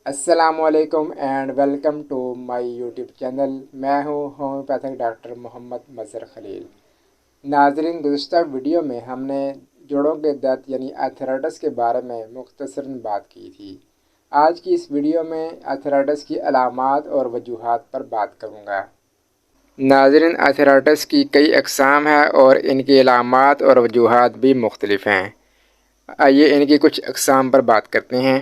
السلام علیکم and welcome to my YouTube channel. میں ہوں ہومیوپیتھک ڈاکٹر محمد مظہر خلیل۔ ناظرین، گزشتہ ویڈیو میں ہم نے جوڑوں کے درد یعنی آرتھرائٹس کے بارے میں مختصراً بات کی تھی۔ آج کی اس ویڈیو میں آرتھرائٹس کی علامات اور وجوہات پر بات کروں گا۔ ناظرین، آرتھرائٹس کی کئی اقسام ہیں اور ان کی علامات اور وجوہات بھی مختلف ہیں۔ آئیے ان کی کچھ اقسام پر بات کرتے ہیں۔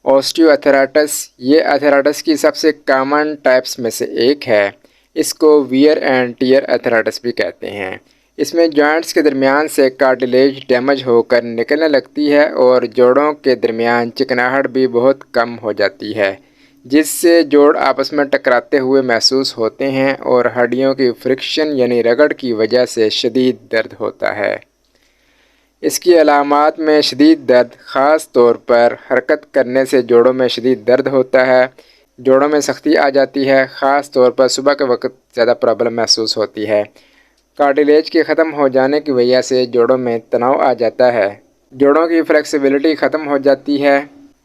اوسٹیو آرتھرائٹس، یہ آرتھرائٹس کی سب سے کامن ٹائپس میں سے ایک ہے۔ اس کو ویئر اینڈ ٹیئر آرتھرائٹس بھی کہتے ہیں۔ اس میں جوائنٹس کے درمیان سے کارٹلیج ڈیمیج ہو کر نکلنے لگتی ہے اور جوڑوں کے درمیان چکناہٹ بھی بہت کم ہو جاتی ہے، جس سے جوڑ آپس میں ٹکراتے ہوئے محسوس ہوتے ہیں اور ہڈیوں کی فرکشن یعنی رگڑ کی وجہ سے شدید درد ہوتا ہے۔ اس کی علامات میں شدید درد، خاص طور پر حرکت کرنے سے جوڑوں میں شدید درد ہوتا ہے، جوڑوں میں سختی آ جاتی ہے، خاص طور پر صبح کے وقت زیادہ پرابلم محسوس ہوتی ہے، کارٹلیج کے ختم ہو جانے کی وجہ سے جوڑوں میں تناؤ آ جاتا ہے، جوڑوں کی فلیکسیبلٹی ختم ہو جاتی ہے،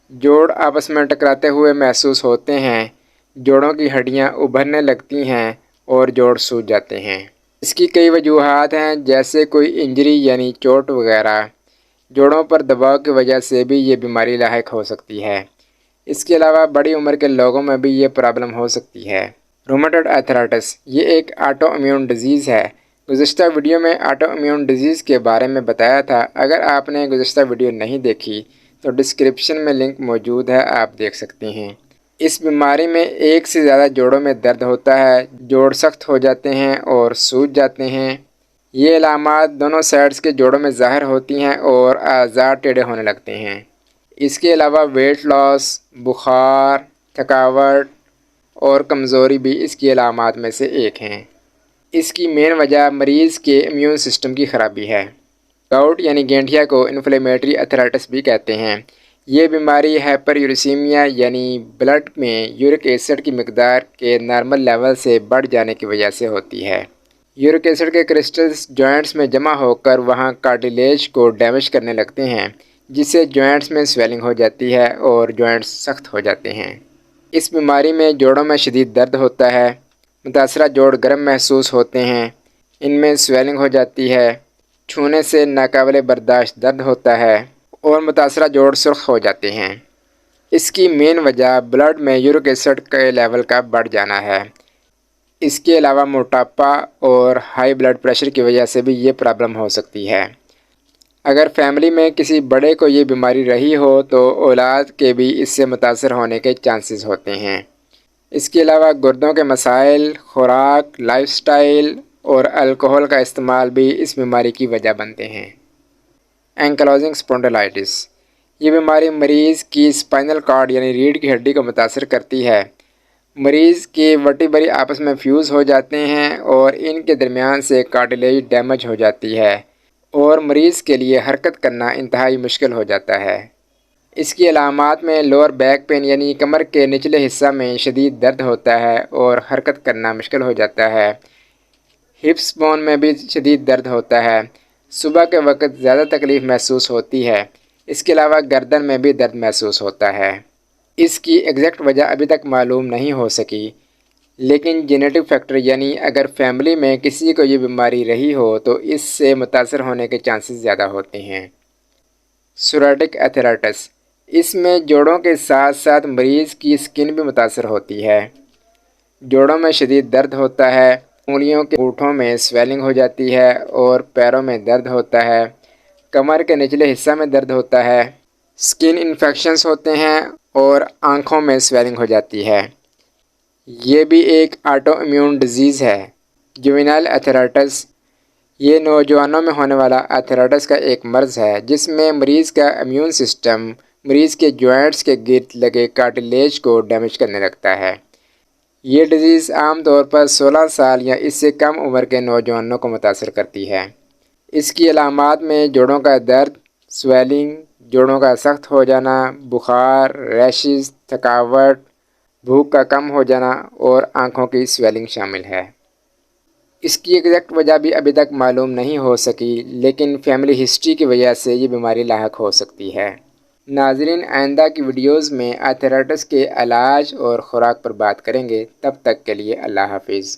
جوڑ آپس میں ٹکراتے ہوئے محسوس ہوتے ہیں، جوڑوں کی ہڈیاں ابھرنے لگتی ہیں اور جوڑ سوج جاتے ہیں۔ اس کی کئی وجوہات ہیں، جیسے کوئی انجری یعنی چوٹ وغیرہ۔ جوڑوں پر دباؤ کی وجہ سے بھی یہ بیماری لاحق ہو سکتی ہے۔ اس کے علاوہ بڑی عمر کے لوگوں میں بھی یہ پرابلم ہو سکتی ہے۔ رومیٹوئڈ آرتھرائٹس، یہ ایک آٹو امیون ڈیزیز ہے۔ گزشتہ ویڈیو میں آٹو امیون ڈیزیز کے بارے میں بتایا تھا۔ اگر آپ نے گزشتہ ویڈیو نہیں دیکھی تو ڈسکرپشن میں لنک موجود ہے، آپ دیکھ سکتے ہیں۔ اس بیماری میں ایک سے زیادہ جوڑوں میں درد ہوتا ہے، جوڑ سخت ہو جاتے ہیں اور سوج جاتے ہیں۔ یہ علامات دونوں سائڈز کے جوڑوں میں ظاہر ہوتی ہیں اور اعضاء ٹیڑھے ہونے لگتے ہیں۔ اس کے علاوہ ویٹ لاس، بخار، تھکاوٹ اور کمزوری بھی اس کی علامات میں سے ایک ہیں۔ اس کی مین وجہ مریض کے امیون سسٹم کی خرابی ہے۔ گاؤٹ یعنی گینٹھیا کو انفلیمیٹری آرتھرائٹس بھی کہتے ہیں۔ یہ بیماری ہائپر یوریسیمیا یعنی بلڈ میں یورک ایسڈ کی مقدار کے نارمل لیول سے بڑھ جانے کی وجہ سے ہوتی ہے۔ یورک ایسڈ کے کرسٹلز جوائنٹس میں جمع ہو کر وہاں کارٹلیج کو ڈیمیج کرنے لگتے ہیں، جس سے جوائنٹس میں سویلنگ ہو جاتی ہے اور جوائنٹس سخت ہو جاتے ہیں۔ اس بیماری میں جوڑوں میں شدید درد ہوتا ہے، متاثرہ جوڑ گرم محسوس ہوتے ہیں، ان میں سویلنگ ہو جاتی ہے، چھونے سے ناقابل برداشت درد ہوتا ہے اور متاثرہ جوڑ سرخ ہو جاتے ہیں۔ اس کی مین وجہ بلڈ میں یورک ایسڈ کے لیول کا بڑھ جانا ہے۔ اس کے علاوہ موٹاپا اور ہائی بلڈ پریشر کی وجہ سے بھی یہ پرابلم ہو سکتی ہے۔ اگر فیملی میں کسی بڑے کو یہ بیماری رہی ہو تو اولاد کے بھی اس سے متاثر ہونے کے چانسز ہوتے ہیں۔ اس کے علاوہ گردوں کے مسائل، خوراک، لائف سٹائل اور الکوہل کا استعمال بھی اس بیماری کی وجہ بنتے ہیں۔ اینکلوزنگ اسپونڈلائٹس، یہ بیماری مریض کی اسپائنل کارڈ یعنی ریڑھ کی ہڈی کو متاثر کرتی ہے۔ مریض کے ورٹیبری آپس میں فیوز ہو جاتے ہیں اور ان کے درمیان سے کارٹلیج ڈیمیج ہو جاتی ہے اور مریض کے لیے حرکت کرنا انتہائی مشکل ہو جاتا ہے۔ اس کی علامات میں لوور بیک پین یعنی کمر کے نچلے حصہ میں شدید درد ہوتا ہے اور حرکت کرنا مشکل ہو جاتا ہے۔ ہپس بون میں بھی شدید درد ہوتا ہے۔ صبح کے وقت زیادہ تکلیف محسوس ہوتی ہے۔ اس کے علاوہ گردن میں بھی درد محسوس ہوتا ہے۔ اس کی ایگزیکٹ وجہ ابھی تک معلوم نہیں ہو سکی، لیکن جینیٹک فیکٹر یعنی اگر فیملی میں کسی کو یہ بیماری رہی ہو تو اس سے متاثر ہونے کے چانسز زیادہ ہوتے ہیں۔ سوریاٹک آرتھرائٹس، اس میں جوڑوں کے ساتھ ساتھ مریض کی سکن بھی متاثر ہوتی ہے۔ جوڑوں میں شدید درد ہوتا ہے، انگلیوں کے انگوٹھوں میں سویلنگ ہو جاتی ہے اور پیروں میں درد ہوتا ہے، کمر کے نچلے حصہ میں درد ہوتا ہے، سکن انفیکشنز ہوتے ہیں اور آنکھوں میں سویلنگ ہو جاتی ہے۔ یہ بھی ایک آٹو امیون ڈیزیز ہے۔ جوینائل آرتھرائٹس، یہ نوجوانوں میں ہونے والا آرتھرائٹس کا ایک مرض ہے جس میں مریض کا امیون سسٹم مریض کے جوائنٹس کے گرد لگے کارٹلیج کو ڈیمیج کرنے لگتا ہے۔ یہ ڈیزیز عام طور پر 16 سال یا اس سے کم عمر کے نوجوانوں کو متاثر کرتی ہے۔ اس کی علامات میں جوڑوں کا درد، سویلنگ، جوڑوں کا سخت ہو جانا، بخار، ریشز، تھکاوٹ، بھوک کا کم ہو جانا اور آنکھوں کی سویلنگ شامل ہے۔ اس کی ایگزیکٹ وجہ بھی ابھی تک معلوم نہیں ہو سکی، لیکن فیملی ہسٹری کی وجہ سے یہ بیماری لاحق ہو سکتی ہے۔ ناظرین، آئندہ کی ویڈیوز میں آرتھرائٹس کے علاج اور خوراک پر بات کریں گے۔ تب تک کے لیے اللہ حافظ۔